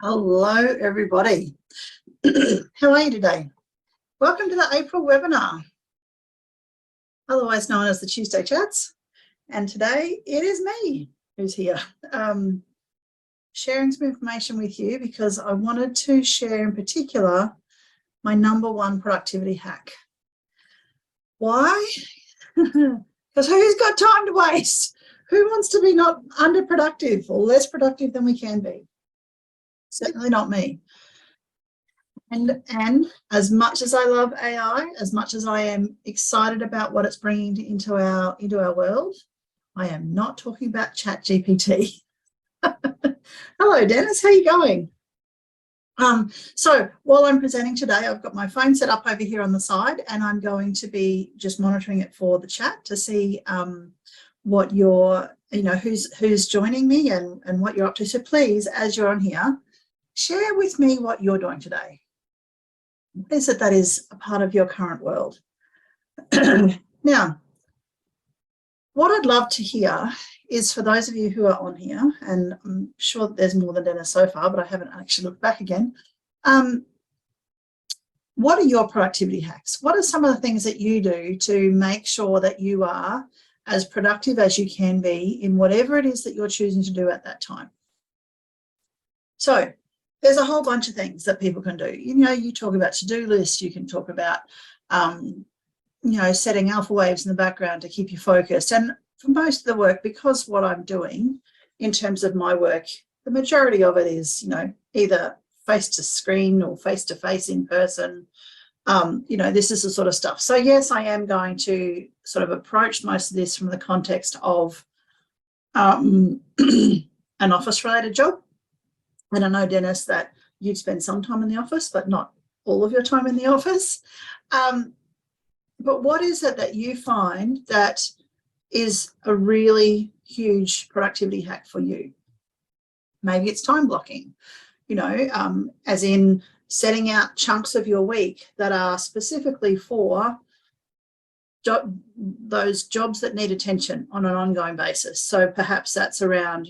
Hello, everybody. How are you today? Welcome to the April webinar, otherwise known as the Tuesday Chats. And today it is me who's here, sharing some information with you because I wanted to share in particular my #1 productivity hack. Why? Because who's got time to waste? Who wants to be not underproductive or less productive than we can be? Certainly not me. And as much as I love AI, as much as I am excited about what it's bringing into our world, I am not talking about ChatGPT. Hello, Dennis. How are you going? So while I'm presenting today, I've got my phone set up over here on the side, and I'm going to be just monitoring it for the chat to see what you're, who's joining me and what you're up to. So please, as you're on here, share with me what you're doing today. What is it that is a part of your current world? Now, what I'd love to hear is for those of you who are on here, and I'm sure that there's more than Dennis so far, but I haven't actually looked back again. What are your productivity hacks? What are some of the things that you do to make sure that you are as productive as you can be in whatever it is that you're choosing to do at that time? So there's a whole bunch of things that people can do. You talk about to-do lists, you can talk about, setting alpha waves in the background to keep you focused. And for most of the work, because what I'm doing in terms of my work, the majority of it is, either face to screen or face to face in person. This is the sort of stuff. So yes, I am going to sort of approach most of this from the context of an office related job. And I know, Dennis, that you'd spend some time in the office, but not all of your time in the office. But what is it that you find that is a really huge productivity hack for you? Maybe it's time blocking, as in setting out chunks of your week that are specifically for those jobs that need attention on an ongoing basis. So perhaps that's around,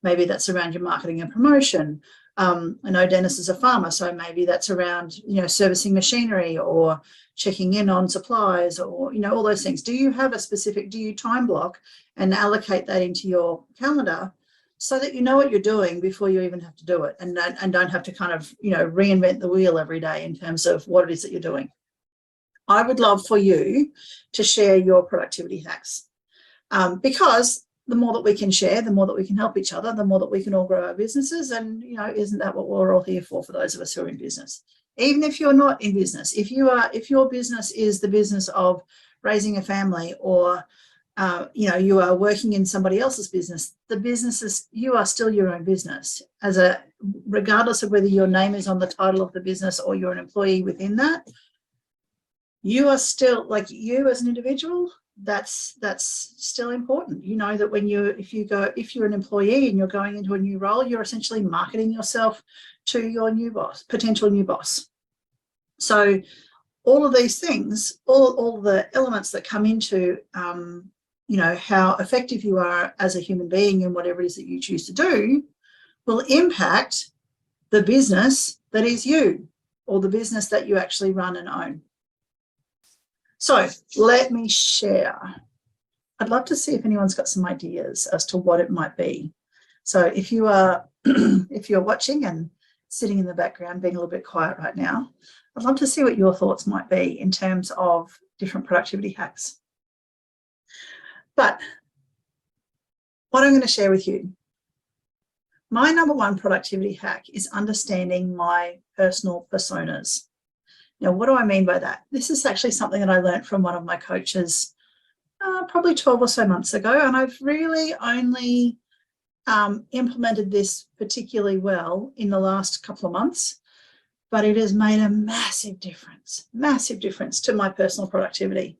maybe that's around your marketing and promotion. I know Dennis is a farmer, so maybe that's around, servicing machinery or checking in on supplies or, all those things. Do you time block and allocate that into your calendar so that you know what you're doing before you even have to do it and don't have to kind of, reinvent the wheel every day in terms of what it is that you're doing? I would love for you to share your productivity hacks because the more that we can share, the more that we can help each other, the more that we can all grow our businesses. And, isn't that what we're all here for those of us who are in business? Even if you're not in business, if your business is the business of raising a family or, you are working in somebody else's business, you are still your own business regardless of whether your name is on the title of the business or you're an employee within that. You are still, like, you as an individual, that's still important. That if you're an employee and you're going into a new role, you're essentially marketing yourself to your potential new boss. So all of these things, all the elements that come into, how effective you are as a human being in whatever it is that you choose to do will impact the business that is you or the business that you actually run and own. So let me share. I'd love to see if anyone's got some ideas as to what it might be. So if you are, if you're watching and sitting in the background, being a little bit quiet right now, I'd love to see what your thoughts might be in terms of different productivity hacks. But what I'm going to share with you, my #1 productivity hack is understanding my personal personas. Now, what do I mean by that? This is actually something that I learned from one of my coaches probably 12 or so months ago, and I've really only implemented this particularly well in the last couple of months, but it has made a massive difference to my personal productivity.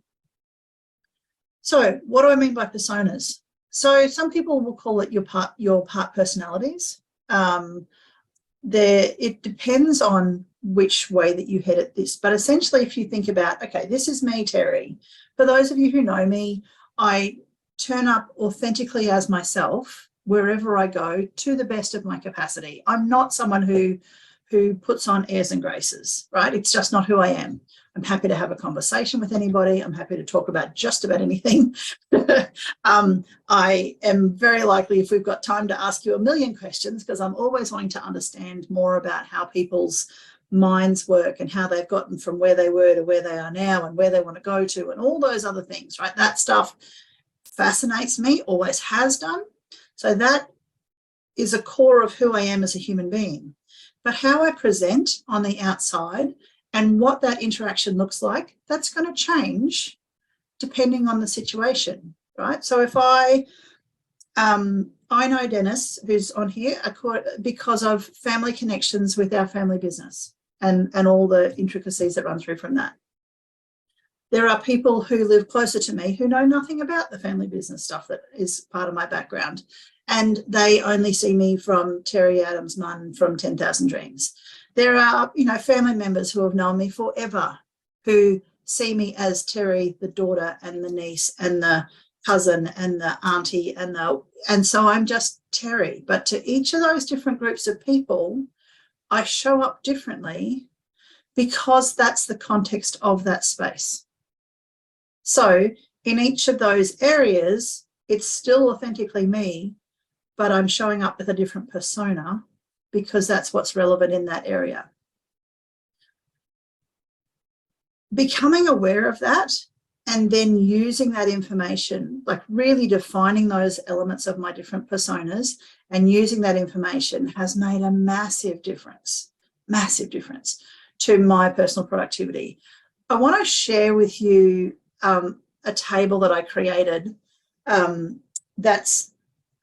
So what do I mean by personas? So some people will call it your part personalities. It depends on which way that you head at this. But essentially, if you think about, okay, this is me, Terry. For those of you who know me, I turn up authentically as myself wherever I go to the best of my capacity. I'm not someone who puts on airs and graces, right? It's just not who I am. I'm happy to have a conversation with anybody. I'm happy to talk about just about anything. I am very likely, if we've got time, to ask you a million questions, because I'm always wanting to understand more about how people's minds work and how they've gotten from where they were to where they are now and where they want to go to and all those other things, right? That stuff fascinates me, always has done. So that is a core of who I am as a human being. But how I present on the outside and what that interaction looks like, that's going to change depending on the situation, right? So if I know Dennis, who's on here, because of family connections with our family business and all the intricacies that run through from that. There are people who live closer to me who know nothing about the family business stuff that is part of my background. And they only see me from Terry Adams' Munn from 10,000 Dreams. There are, family members who have known me forever who see me as Terry, the daughter and the niece and the cousin and the auntie and so I'm just Terry. But to each of those different groups of people, I show up differently because that's the context of that space. So in each of those areas, it's still authentically me, but I'm showing up with a different persona because that's what's relevant in that area. Becoming aware of that and then using that information, like really defining those elements of my different personas and using that information has made a massive difference to my personal productivity. I want to share with you a table that I created that's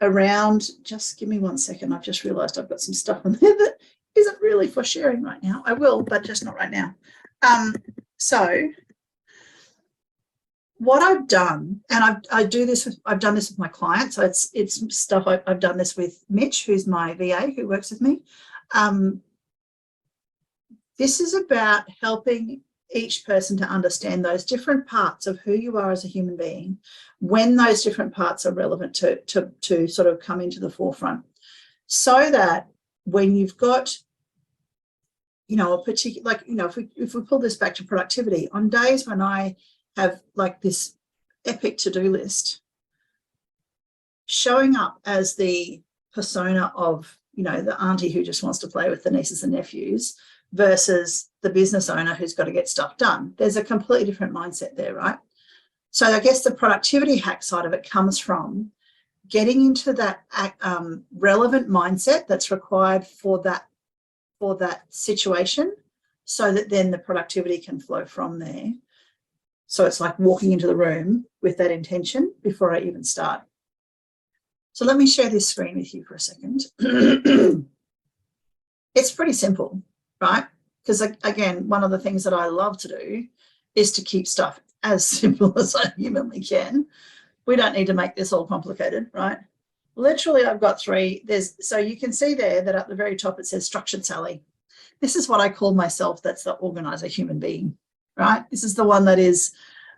around, just give me 1 second. I've just realized I've got some stuff on there that isn't really for sharing right now. I will, but just not right now. So what I've done, and I've done this with my clients. So it's stuff I've done this with Mitch, who's my VA who works with me. This is about helping each person to understand those different parts of who you are as a human being, when those different parts are relevant to sort of come into the forefront, so that when you've got, a particular, like, if we pull this back to productivity, on days when I have like this epic to-do list, showing up as the persona of, the auntie who just wants to play with the nieces and nephews versus the business owner who's got to get stuff done. There's a completely different mindset there, right? So I guess the productivity hack side of it comes from getting into that relevant mindset that's required for that situation, so that then the productivity can flow from there. So it's like walking into the room with that intention before I even start. So let me share this screen with you for a second. It's pretty simple, right? Because again, one of the things that I love to do is to keep stuff as simple as I humanly can. We don't need to make this all complicated, right? Literally, I've got three. So you can see there that at the very top it says Structured Sally. This is what I call myself. That's the organizer human being, right? This is the one that is,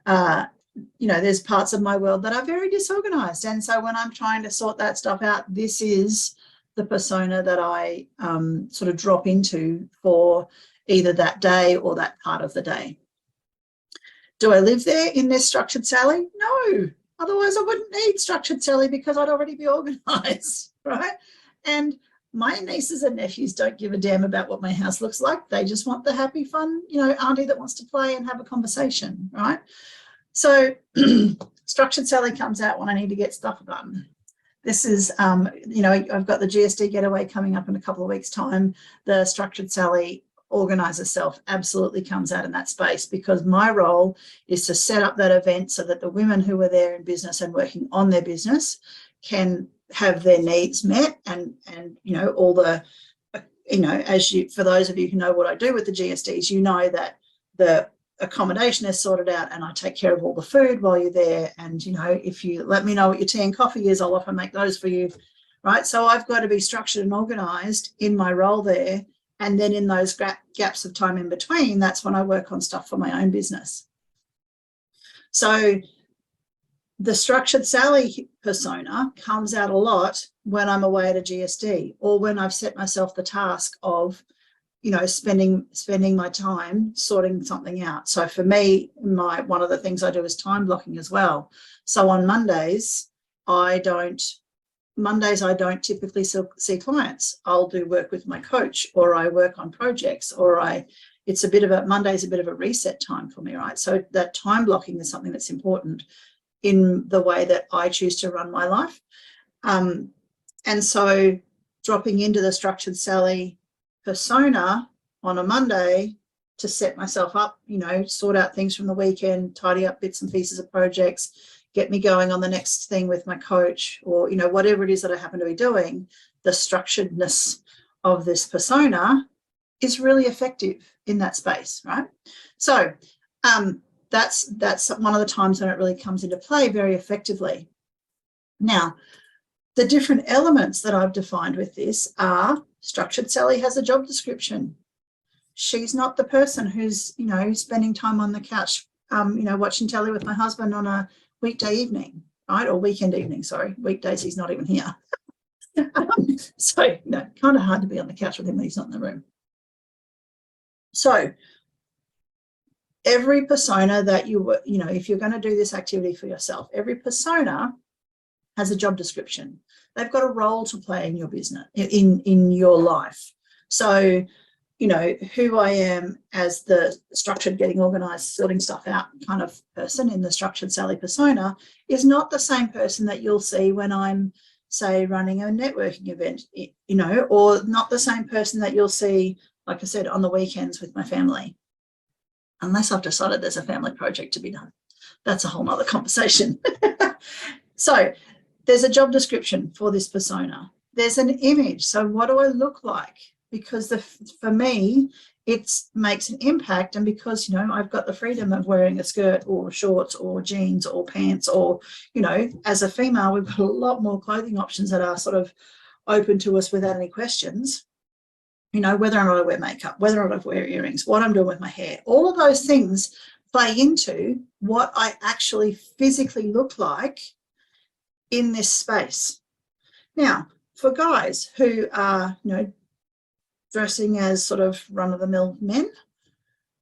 there's parts of my world that are very disorganized. And so when I'm trying to sort that stuff out, this is the persona that I sort of drop into for either that day or that part of the day. Do I live there in this Structured Sally? No. Otherwise, I wouldn't need Structured Sally because I'd already be organized, right? And my nieces and nephews don't give a damn about what my house looks like. They just want the happy, fun, auntie that wants to play and have a conversation, right? So Structured Sally comes out when I need to get stuff done. This is, I've got the GSD getaway coming up in a couple of weeks' time. The Structured Sally organizer self absolutely comes out in that space, because my role is to set up that event so that the women who are there in business and working on their business can have their needs met, and all the, for those of you who know what I do with the GSDs, that the accommodation is sorted out and I take care of all the food while you're there. And, if you let me know what your tea and coffee is, I'll often make those for you, right? So I've got to be structured and organized in my role there. And then in those gaps of time in between, that's when I work on stuff for my own business. So The structured Sally persona comes out a lot when I'm away at a GSD, or when I've set myself the task of, you know, spending my time sorting something out. So for me, one of the things I do is time blocking as well. So on Mondays, I don't typically see clients. I'll do work with my coach, or I work on projects, or Monday's a bit of a reset time for me, right? So that time blocking is something that's important in the way that I choose to run my life. And so dropping into the structured Sally persona on a Monday to set myself up, you know, sort out things from the weekend, tidy up bits and pieces of projects, get me going on the next thing with my coach, or, you know, whatever it is that I happen to be doing, the structuredness of this persona is really effective in that space, right? So that's one of the times when it really comes into play very effectively. Now, the different elements that I've defined with this are: structured Sally has a job description. She's not the person who's, you know, spending time on the couch, you know, watching telly with my husband on a weekday evening, right? Or weekend evening, sorry. Weekdays, he's not even here. So, you know, kind of hard to be on the couch with him when he's not in the room. So every persona that you know, if you're going to do this activity for yourself, every persona has a job description. They've got a role to play in your business, in your life. So, you know, who I am as the structured, getting organized, sorting stuff out kind of person in the structured Sally persona is not the same person that you'll see when I'm, say, running a networking event, you know, or not the same person that you'll see, like I said, on the weekends with my family, unless I've decided there's a family project to be done. That's a whole nother conversation. So there's a job description for this persona. There's an image. So what do I look like? Because for me, it makes an impact. And because, you know, I've got the freedom of wearing a skirt or shorts or jeans or pants, or, you know, as a female, we've got a lot more clothing options that are sort of open to us without any questions. You know, whether or not I wear makeup, whether or not I wear earrings, what I'm doing with my hair, all of those things play into what I actually physically look like in this space. Now, for guys who are, you know, dressing as sort of run-of-the-mill men,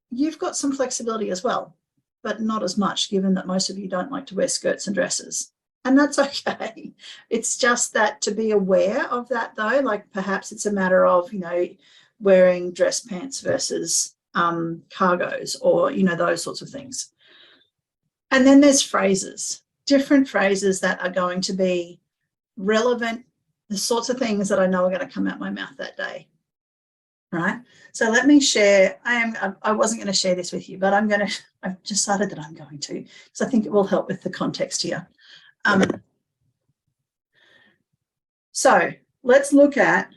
you've got some flexibility as well, but not as much, given that most of you don't like to wear skirts and dresses. And that's okay. It's just that to be aware of that, though, like perhaps it's a matter of, you know, wearing dress pants versus cargos, or, you know, those sorts of things. And then there's phrases, different phrases that are going to be relevant, the sorts of things that I know are going to come out my mouth that day. Right. So let me share. I wasn't going to share this with you, but I've decided that I'm going to, because I think it will help with the context here. So let's look at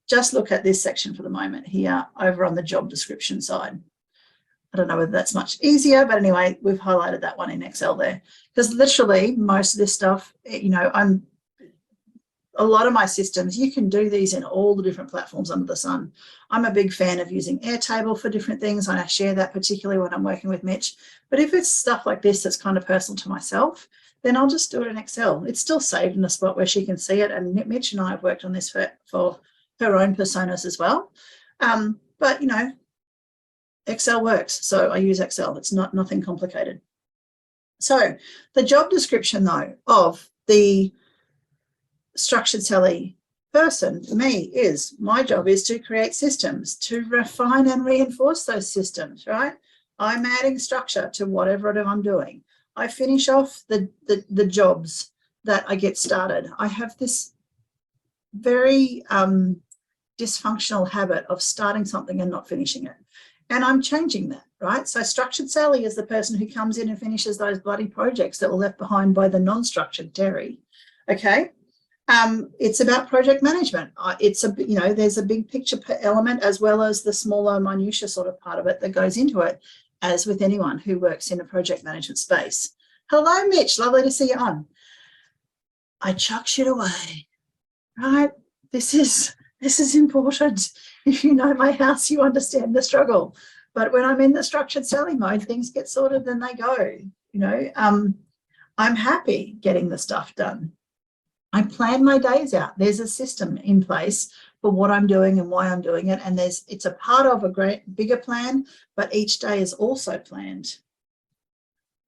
this section for the moment here over on the job description side. I don't know whether that's much easier, but anyway, we've highlighted that one in Excel there, because literally most of this stuff, you know, a lot of my systems, you can do these in all the different platforms under the sun. I'm a big fan of using Airtable for different things, and I share that particularly when I'm working with Mitch. But if it's stuff like this that's kind of personal to myself, then I'll just do it in Excel. It's still saved in a spot where she can see it, and Mitch and I have worked on this for her own personas as well. But, you know, Excel works, so I use Excel. It's nothing complicated. So the job description, though, of the structured Sally person, for me, is my job is to create systems, to refine and reinforce those systems, right? I'm adding structure to whatever I'm doing. I finish off the jobs that I get started. I have this very dysfunctional habit of starting something and not finishing it. And I'm changing that, right? So structured Sally is the person who comes in and finishes those bloody projects that were left behind by the non-structured Terry, okay? It's about project management. It's you know, there's a big picture element as well as the smaller minutia sort of part of it that goes into it, as with anyone who works in a project management space. Hello, Mitch. Lovely to see you on. I chuck shit away, right? This is important. If you know my house, you understand the struggle. But when I'm in the structured Sally mode, things get sorted and they go, you know. I'm happy getting the stuff done. I plan my days out. There's a system in place for what I'm doing and why I'm doing it. And it's a part of a great bigger plan, but each day is also planned.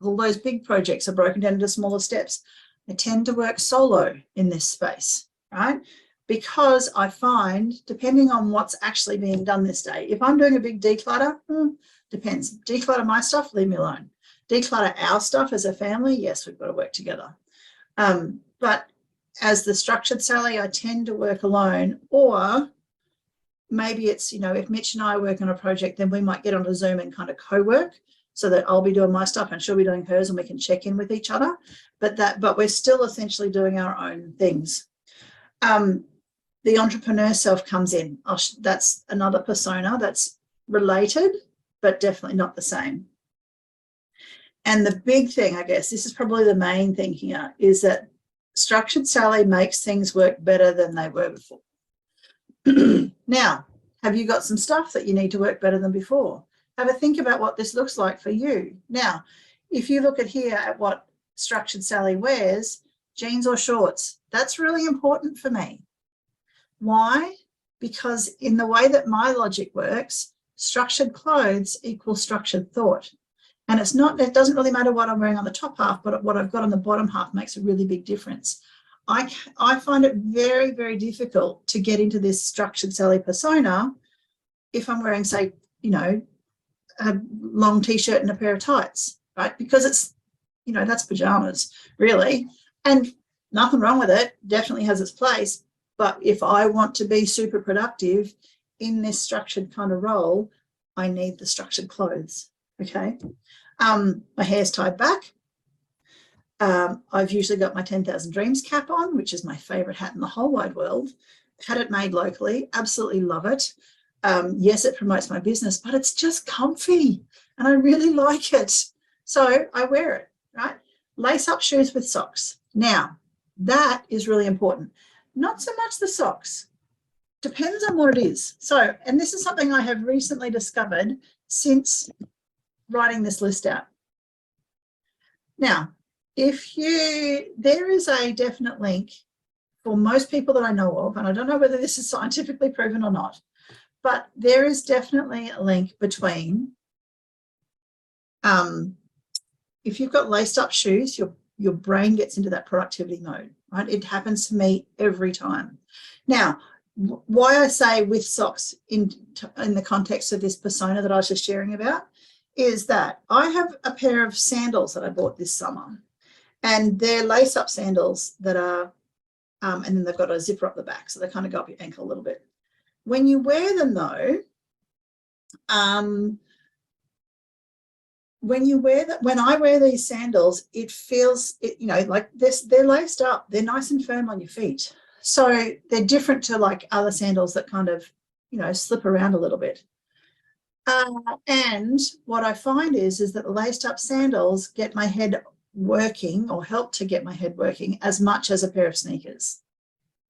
All those big projects are broken down into smaller steps. I tend to work solo in this space, right? Because I find, depending on what's actually being done this day, if I'm doing a big declutter, depends. Declutter my stuff, leave me alone. Declutter our stuff as a family, yes, we've got to work together. But as the structured Sally, I tend to work alone, or maybe it's, if Mitch and I work on a project, then we might get onto Zoom and kind of co-work, so that I'll be doing my stuff and she'll be doing hers and we can check in with each other. But we're still essentially doing our own things. The entrepreneur self comes in. That's another persona that's related, but definitely not the same. And the big thing, I guess, this is probably the main thing here, is that structured Sally makes things work better than they were before. Now, have you got some stuff that you need to work better than before? Have a think about what this looks like for you. Now, if you look at here at what structured Sally wears, jeans or shorts, that's really important for me. Why? Because in the way that my logic works, structured clothes equals structured thought. And it doesn't really matter what I'm wearing on the top half, but what I've got on the bottom half makes a really big difference. I find it very, very difficult to get into this structured Sally persona if I'm wearing, say, a long t-shirt and a pair of tights, right? Because it's, that's pajamas, really. And nothing wrong with it, definitely has its place. But if I want to be super productive in this structured kind of role, I need the structured clothes, okay? My hair's tied back. I've usually got my 10,000 Dreams cap on, which is my favorite hat in the whole wide world. Had it made locally, absolutely love it. Yes, it promotes my business, but it's just comfy and I really like it. So I wear it, right? Lace up shoes with socks. Now, that is really important. Not so much the socks. Depends on what it is. So, and this is something I have recently discovered since writing this list out. Now, there is a definite link for most people that I know of, and I don't know whether this is scientifically proven or not, but there is definitely a link between, if you've got laced up shoes, your brain gets into that productivity mode, right? It happens to me every time. Now, why I say with socks in the context of this persona that I was just sharing about is that I have a pair of sandals that I bought this summer, and they're lace up sandals that are, and then they've got a zipper up the back, so they kind of go up your ankle a little bit. When you wear them though, when I wear these sandals, it feels, like this, they're laced up, they're nice and firm on your feet. So they're different to like other sandals that kind of, slip around a little bit. And what I find is that the laced up sandals get my head working, or help to get my head working, as much as a pair of sneakers.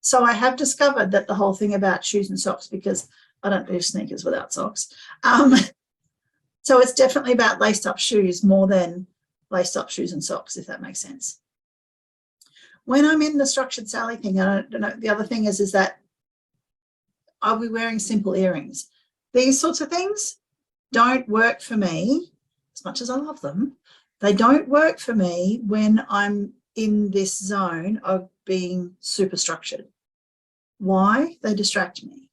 So I have discovered that the whole thing about shoes and socks, because I don't do sneakers without socks. So it's definitely about laced up shoes more than laced up shoes and socks, if that makes sense. When I'm in the structured Sally thing, I don't know, the other thing is that I'll be wearing simple earrings. These sorts of things don't work for me, as much as I love them. They don't work for me when I'm in this zone of being super structured. Why? They distract me.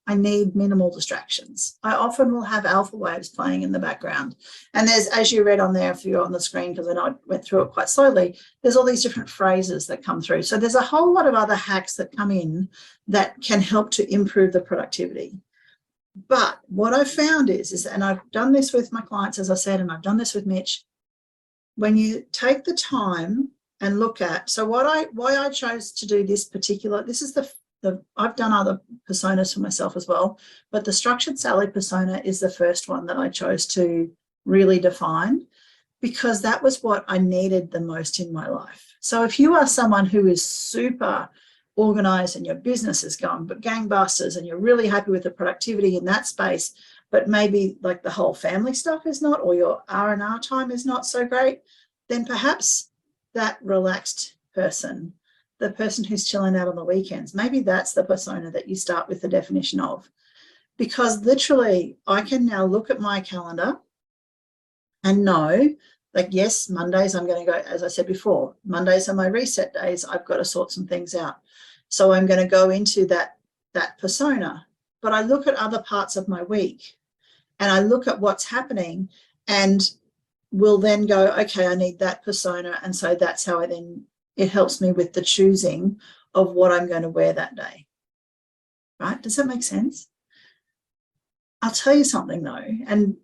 I need minimal distractions. I often will have alpha waves playing in the background. And there's, as you read on there, if you're on the screen, because I know I went through it quite slowly, there's all these different phrases that come through. So there's a whole lot of other hacks that come in that can help to improve the productivity. But what I've found is, and I've done this with my clients, as I said, and I've done this with Mitch, when you take the time and look at, so why I chose to do this particular, this is I've done other personas for myself as well, but the structured Sally persona is the first one that I chose to really define, because that was what I needed the most in my life. So if you are someone who is super organized and your business is going but gangbusters and you're really happy with the productivity in that space, but maybe like the whole family stuff is not, or your R&R time is not so great, then perhaps that relaxed person, the person who's chilling out on the weekends, maybe that's the persona that you start with the definition of. Because literally, I can now look at my calendar and know, like, yes, Mondays I'm going to go, as I said before, Mondays are my reset days. I've got to sort some things out. So I'm going to go into that persona. But I look at other parts of my week and I look at what's happening and will then go, okay, I need that persona. And so that's how it helps me with the choosing of what I'm going to wear that day. Right? Does that make sense? I'll tell you something though, and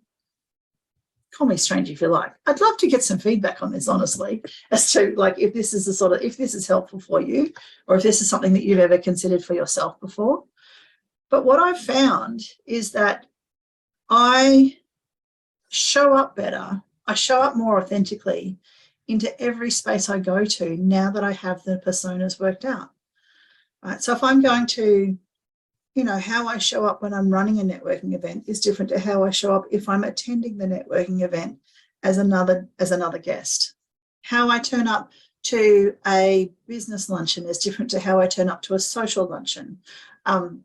call me strange if you like. I'd love to get some feedback on this, honestly, as to like if this is helpful for you, or if this is something that you've ever considered for yourself before. But what I've found is that I show up better. I show up more authentically into every space I go to now that I have the personas worked out. Right? So if I'm going to, how I show up when I'm running a networking event is different to how I show up if I'm attending the networking event as another guest. How I turn up to a business luncheon is different to how I turn up to a social luncheon. And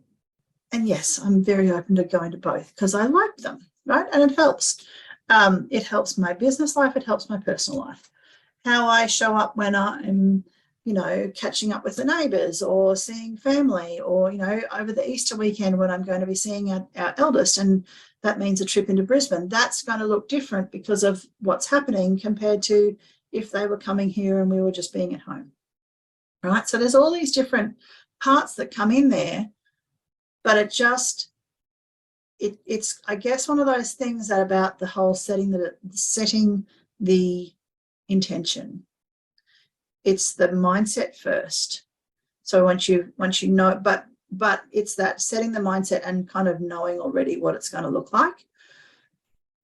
yes, I'm very open to going to both because I like them, right? And it helps. It helps my business life. It helps my personal life. How I show up when I'm catching up with the neighbours or seeing family, or, over the Easter weekend when I'm going to be seeing our eldest, and that means a trip into Brisbane, that's going to look different because of what's happening compared to if they were coming here and we were just being at home. Right? So there's all these different parts that come in there, but it's, I guess, one of those things that about the whole setting the intention. It's the mindset first. So once you know, but it's that setting the mindset and kind of knowing already what it's going to look like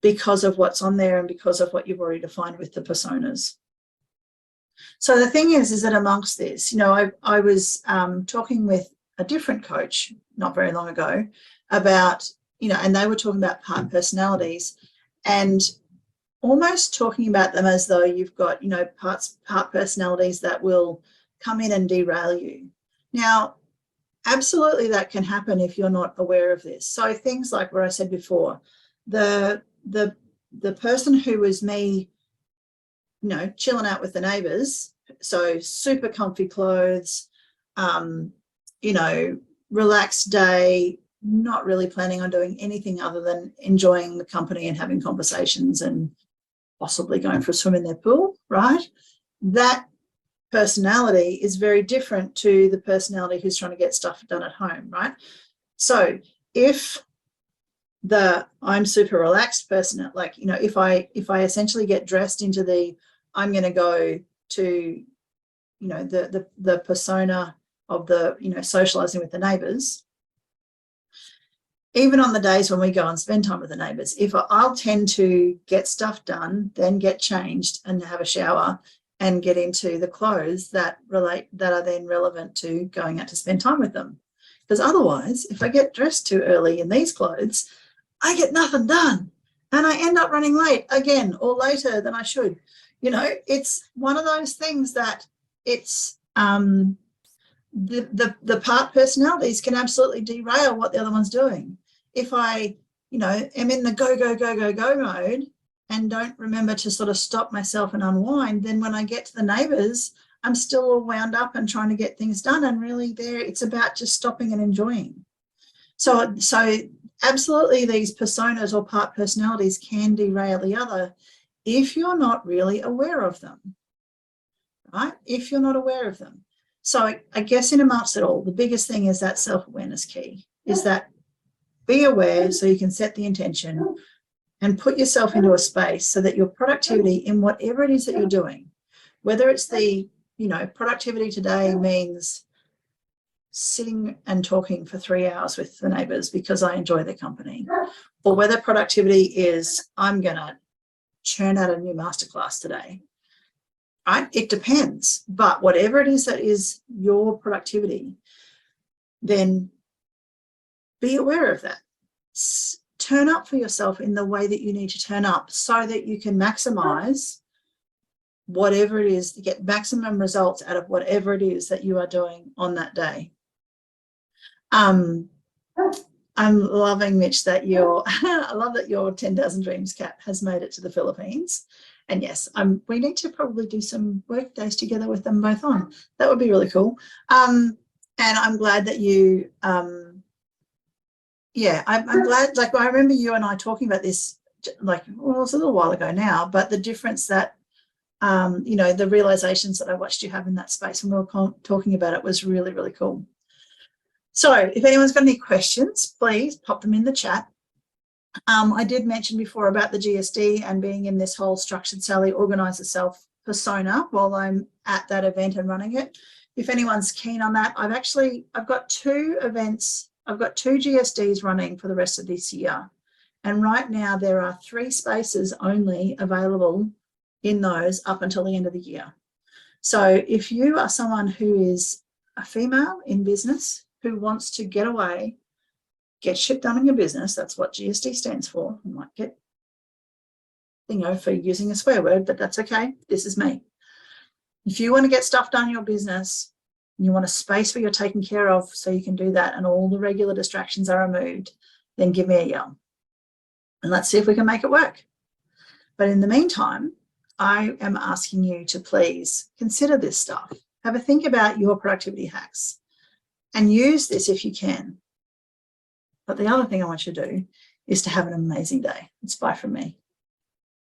because of what's on there and because of what you've already defined with the personas. So the thing is that amongst this, I was talking with a different coach not very long ago about, and they were talking about part personalities and almost talking about them as though you've got, part personalities that will come in and derail you. Now, absolutely that can happen if you're not aware of this. So things like what I said before, the person who was me, chilling out with the neighbours, so super comfy clothes, relaxed day, not really planning on doing anything other than enjoying the company and having conversations and possibly going for a swim in their pool, right? That personality is very different to the personality who's trying to get stuff done at home, right? So if I'm super relaxed person, like, if I essentially get dressed into I'm going to go to, the persona of the, socializing with the neighbours, even on the days when we go and spend time with the neighbours, I'll tend to get stuff done, then get changed and have a shower and get into the clothes that are then relevant to going out to spend time with them. Because otherwise, if I get dressed too early in these clothes, I get nothing done and I end up running late again or later than I should. It's one of those things that it's the part personalities can absolutely derail what the other one's doing. If I, am in the go mode and don't remember to sort of stop myself and unwind, then when I get to the neighbours, I'm still all wound up and trying to get things done. And really it's about just stopping and enjoying. So absolutely these personas or part personalities can derail the other if you're not really aware of them, right? If you're not aware of them. So I guess in amongst it all, the biggest thing is that self-awareness key, is that be aware so you can set the intention and put yourself into a space so that your productivity in whatever it is that you're doing, whether it's productivity today means sitting and talking for 3 hours with the neighbours because I enjoy their company, or whether productivity is I'm going to churn out a new masterclass today. Right? It depends, but whatever it is that is your productivity, then be aware of that. Turn up for yourself in the way that you need to turn up so that you can maximize whatever it is, to get maximum results out of whatever it is that you are doing on that day. I'm loving, Mitch, that I love that your 10,000 Dreams cap has made it to the Philippines. And yes, we need to probably do some work days together with them both on. That would be really cool. And I'm glad that you, yeah, I'm glad, like, I remember you and I talking about this, like, well, it was a little while ago now, but the difference that, you know, the realizations that I watched you have in that space when we were talking about it was really, really cool. So if anyone's got any questions, please pop them in the chat. I did mention before about the GSD and being in this whole Structured Sally Organize Yourself persona while I'm at that event and running it. If anyone's keen on that, I've got 2 events. I've got 2 GSDs running for the rest of this year. And right now there are 3 spaces only available in those up until the end of the year. So if you are someone who is a female in business who wants to get away, get shit done in your business, that's what GSD stands for. I might get, you know, for using a swear word, but that's okay. This is me. If you want to get stuff done in your business, and you want a space where you're taken care of so you can do that and all the regular distractions are removed, then give me a yell. And let's see if we can make it work. But in the meantime, I am asking you to please consider this stuff. Have a think about your productivity hacks and use this if you can. But the other thing I want you to do is to have an amazing day. It's bye from me.